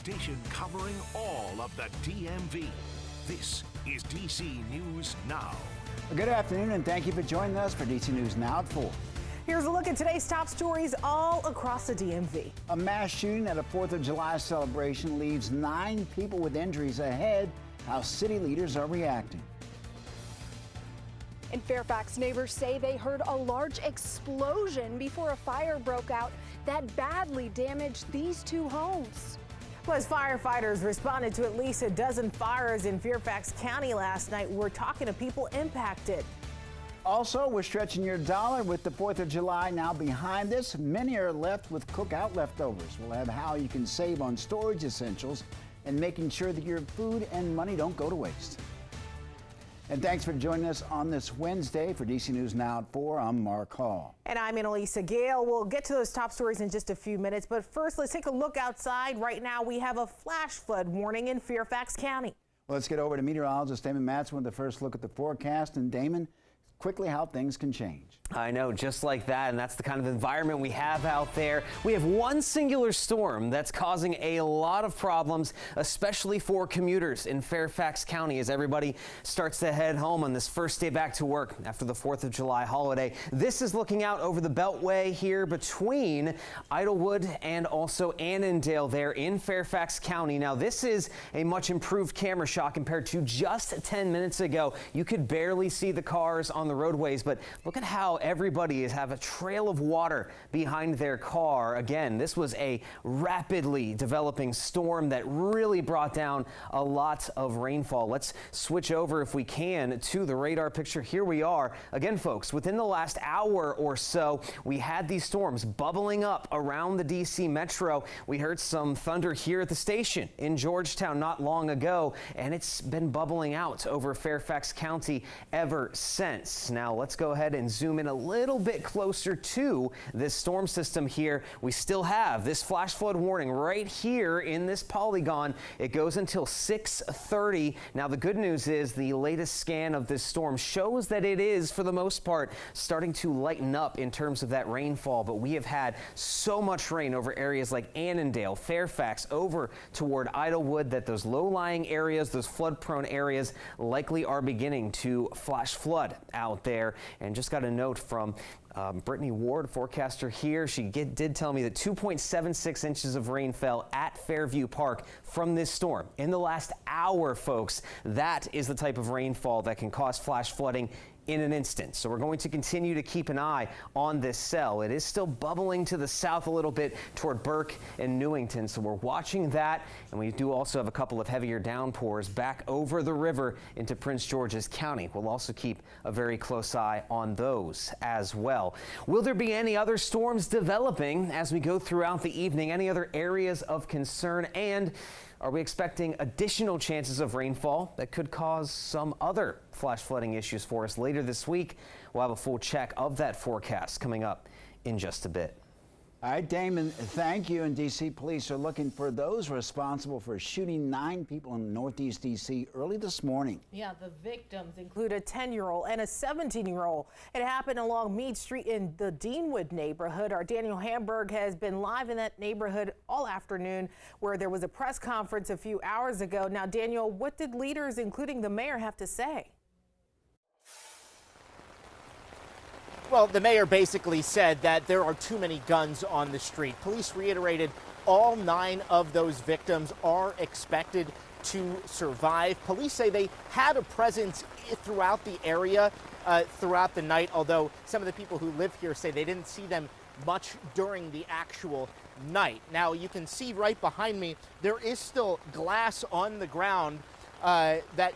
station covering all of the DMV. This is DC News Now. Good afternoon, and thank you for joining us for DC News Now at 4. Here's a look at today's top stories all across the DMV. A mass shooting at a 4th of July celebration leaves 9 people with injuries ahead. How city leaders are reacting. In Fairfax, neighbors say they heard a large explosion before a fire broke out that badly damaged these 2 homes. Plus, firefighters responded to at least a dozen fires in Fairfax County last night. We're talking to people impacted. Also, we're stretching your dollar with the 4th of July now behind us. Many are left with cookout leftovers. We'll have how you can save on storage essentials and making sure that your food and money don't go to waste. And thanks for joining us on this Wednesday. For DC News Now at 4, I'm Mark Hall. And I'm Annalisa Gale. We'll get to those top stories in just a few minutes. But first, let's take a look outside. Right now, we have a flash flood warning in Fairfax County. Well, let's get over to meteorologist Damon Matson with the first look at the forecast. And Damon, quickly how things can change. I know, just like that, and that's the kind of environment we have out there. We have one singular storm that's causing a lot of problems, especially for commuters in Fairfax County as everybody starts to head home on this first day back to work after the 4th of July holiday. This is looking out over the Beltway here between Idlewood and also Annandale there in Fairfax County. Now, this is a much improved camera shot compared to just 10 minutes ago. You could barely see the cars on the roadways, but look at how everybody have a trail of water behind their car. Again, this was a rapidly developing storm that really brought down a lot of rainfall. Let's switch over, if we can, to the radar picture. Here we are. Again, folks, within the last hour or so, we had these storms bubbling up around the DC metro. We heard some thunder here at the station in Georgetown not long ago, and it's been bubbling out over Fairfax County ever since. Now, let's go ahead and zoom in a little bit closer to this storm system here. We still have this flash flood warning right here in this polygon. It goes until 6:30. Now, the good news is the latest scan of this storm shows that it is, for the most part, starting to lighten up in terms of that rainfall. But we have had so much rain over areas like Annandale, Fairfax, over toward Idlewood, that those low-lying areas, those flood-prone areas, likely are beginning to flash flood out there. And just got a note from Brittany Ward, forecaster here. She did tell me that 2.76 inches of rain fell at Fairview Park from this storm in the last hour, folks. That is the type of rainfall that can cause flash flooding in an instant. So we're going to continue to keep an eye on this cell. It is still bubbling to the south a little bit toward Burke and Newington. So we're watching that. And we do also have a couple of heavier downpours back over the river into Prince George's County. We'll also keep a very close eye on those as well. Will there be any other storms developing as we go throughout the evening? Any other areas of concern? And are we expecting additional chances of rainfall that could cause some other flash flooding issues for us later this week? We'll have a full check of that forecast coming up in just a bit. All right, Damon, thank you. And D.C. police are looking for those responsible for shooting 9 people in Northeast D.C. early this morning. Yeah, the victims include a 10-year-old and a 17-year-old. It happened along Meade Street in the Deanwood neighborhood. Our Daniel Hamburg has been live in that neighborhood all afternoon, where there was a press conference a few hours ago. Now, Daniel, what did leaders, including the mayor, have to say? Well, the mayor basically said that there are too many guns on the street. Police reiterated all 9 of those victims are expected to survive. Police say they had a presence throughout the area throughout the night, although some of the people who live here say they didn't see them much during the actual night. Now, you can see right behind me, there is still glass on the ground that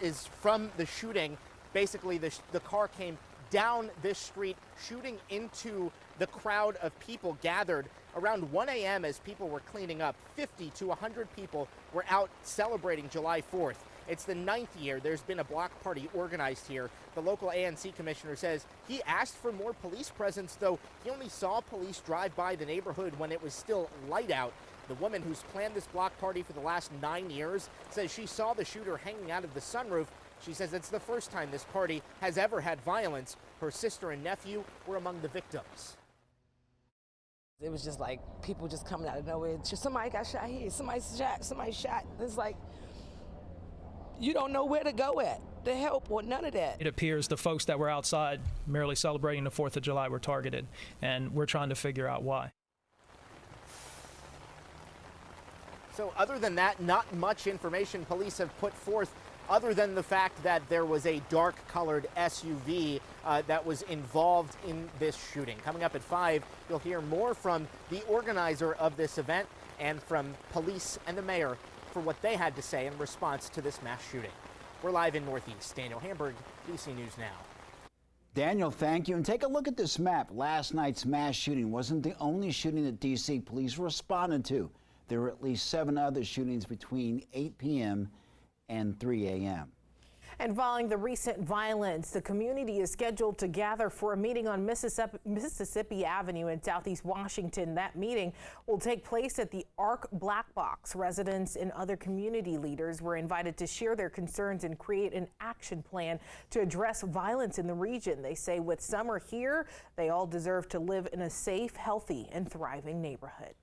is from the shooting. Basically, the car came down this street, shooting into the crowd of people gathered around 1 a.m. as people were cleaning up. 50 to 100 people were out celebrating July 4th. It's the 9th year there's been a block party organized here. The local ANC commissioner says he asked for more police presence, though he only saw police drive by the neighborhood when it was still light out. The woman who's planned this block party for the last 9 years says she saw the shooter hanging out of the sunroof. She says it's the first time this party has ever had violence. Her sister and nephew were among the victims. It was just like people just coming out of nowhere. Somebody got shot here, somebody shot. It's like you don't know where to go at to help or none of that. It appears the folks that were outside merely celebrating the 4th of July were targeted, and we're trying to figure out why. So other than that, not much information police have put forth other than the fact that there was a dark-colored SUV that was involved in this shooting. Coming up at 5, you'll hear more from the organizer of this event and from police and the mayor for what they had to say in response to this mass shooting. We're live in Northeast. Daniel Hamburg, DC News Now. Daniel, thank you. And take a look at this map. Last night's mass shooting wasn't the only shooting that D.C. police responded to. There were at least 7 other shootings between 8 p.m. and 3 a.m. And following the recent violence, the community is scheduled to gather for a meeting on Mississippi Avenue in Southeast Washington. That meeting will take place at the Arc Black Box. Residents and other community leaders were invited to share their concerns and create an action plan to address violence in the region. They say with summer here, they all deserve to live in a safe, healthy, and thriving neighborhood.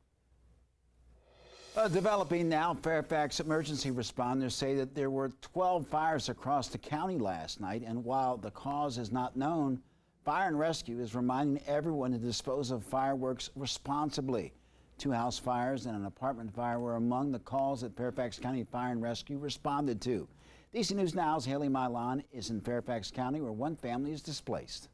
Developing now, Fairfax emergency responders say that there were 12 fires across the county last night, and while the cause is not known, Fire and Rescue is reminding everyone to dispose of fireworks responsibly. 2 house fires and an apartment fire were among the calls that Fairfax County Fire and Rescue responded to. DC News Now's Haley Milan is in Fairfax County, where one family is displaced.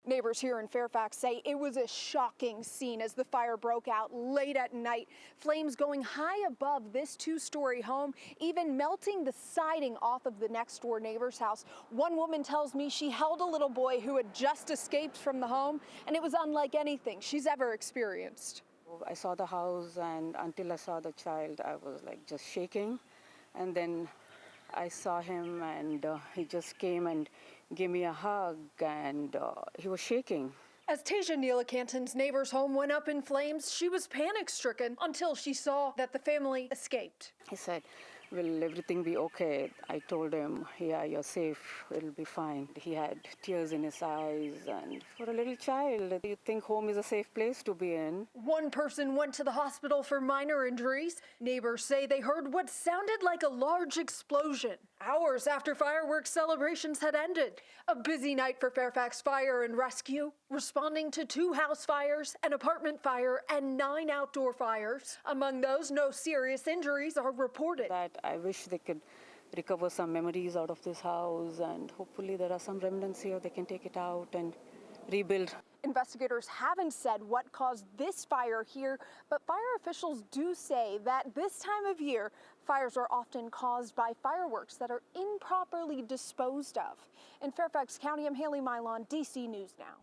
Neighbors here in Fairfax say it was a shocking scene as the fire broke out late at night. Flames going high above this 2-story home, even melting the siding off of the next door neighbor's house. One woman tells me she held a little boy who had just escaped from the home, and it was unlike anything she's ever experienced. I saw the house, and until I saw the child, I was like just shaking. And then I saw him, and he just came and gave me a hug, and he was shaking. As Tasia Neelakantan's neighbor's home went up in flames, she was panic-stricken until she saw that the family escaped. He said, "Will everything be okay?" I told him, "Yeah, you're safe. It'll be fine." He had tears in his eyes, and for a little child, you think home is a safe place to be in. One person went to the hospital for minor injuries. Neighbors say they heard what sounded like a large explosion hours after fireworks celebrations had ended. A busy night for Fairfax Fire and Rescue, responding to 2 house fires, an apartment fire, and 9 outdoor fires. Among those, no serious injuries are reported. That I wish they could recover some memories out of this house, and hopefully there are some remnants here. They can take it out and rebuild. Investigators haven't said what caused this fire here, but fire officials do say that this time of year, fires are often caused by fireworks that are improperly disposed of. In Fairfax County, I'm Haley Milan, DC News Now.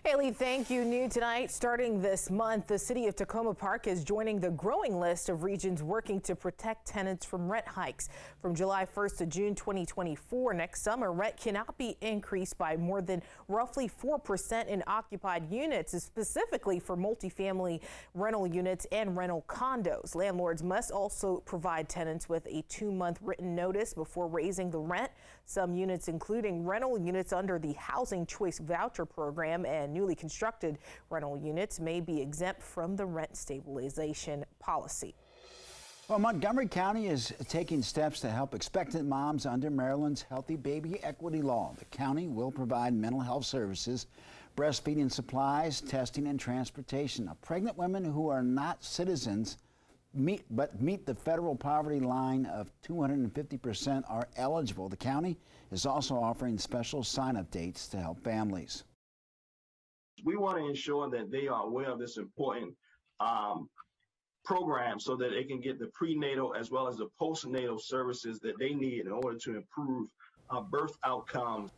Haley, thank you. New tonight, starting this month, the city of Tacoma Park is joining the growing list of regions working to protect tenants from rent hikes. From July 1st to June 2024, next summer, rent cannot be increased by more than roughly 4% in occupied units, specifically for multifamily rental units and rental condos. Landlords must also provide tenants with a 2-month written notice before raising the rent. Some units, including rental units under the Housing Choice Voucher Program and newly constructed rental units, may be exempt from the rent stabilization policy. Well, Montgomery County is taking steps to help expectant moms under Maryland's Healthy Baby Equity Law. The county will provide mental health services, breastfeeding supplies, testing, and transportation. Now, pregnant women who are not citizens meet the federal poverty line of 250% are eligible. The county is also offering special sign-up dates to help families. We want to ensure that they are aware of this important program so that they can get the prenatal as well as the postnatal services that they need in order to improve birth outcomes.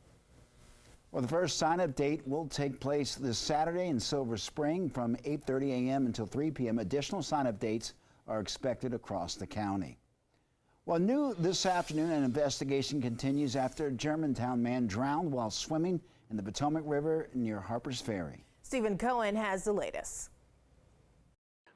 Well, the first sign-up date will take place this Saturday in Silver Spring from 8:30 a.m. until 3 p.m. Additional sign-up dates are expected across the county. Well, new this afternoon, an investigation continues after a Germantown man drowned while swimming in the Potomac River near Harper's Ferry. Stephen Cohen has the latest.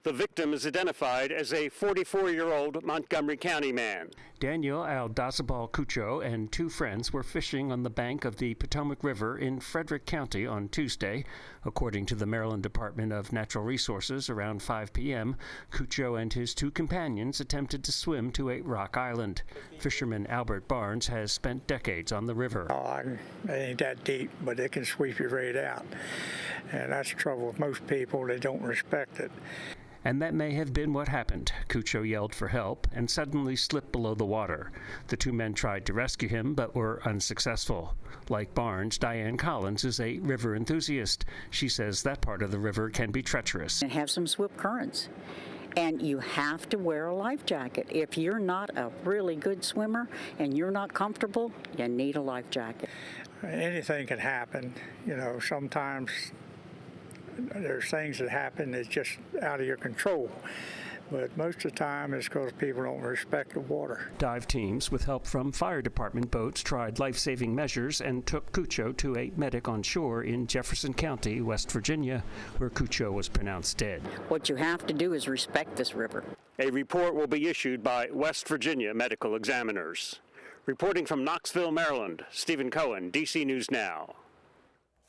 The victim is identified as a 44-year-old Montgomery County man. Daniel Aldazabal Cucho and two friends were fishing on the bank of the Potomac River in Frederick County on Tuesday. According to the Maryland Department of Natural Resources, around 5 p.m., Cucho and his two companions attempted to swim to a rock island. Fisherman Albert Barnes has spent decades on the river. It ain't that deep, but it can sweep you right out. And that's the trouble with most people. They don't respect it. And that may have been what happened. Cucho yelled for help and suddenly slipped below the water. The two men tried to rescue him but were unsuccessful. Like Barnes, Diane Collins is a river enthusiast. She says that part of the river can be treacherous. And have some swift currents. And you have to wear a life jacket. If you're not a really good swimmer and you're not comfortable, you need a life jacket. Anything can happen. You know, sometimes there's things that happen that's just out of your control. But most of the time it's because people don't respect the water. Dive teams with help from fire department boats tried life-saving measures and took Cucho to a medic on shore in Jefferson County, West Virginia, where Cucho was pronounced dead. What you have to do is respect this river. A report will be issued by West Virginia medical examiners. Reporting from Knoxville, Maryland, Stephen Cohen, DC News Now.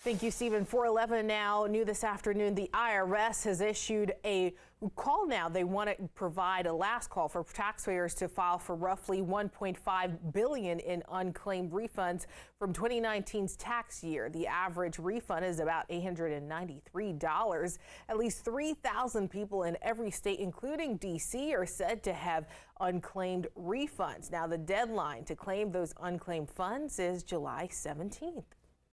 Thank you, Stephen. 411 now. New this afternoon, the IRS has issued a call now. They want to provide a last call for taxpayers to file for roughly $1.5 billion in unclaimed refunds from 2019's tax year. The average refund is about $893. At least 3,000 people in every state, including D.C., are said to have unclaimed refunds. Now, the deadline to claim those unclaimed funds is July 17th.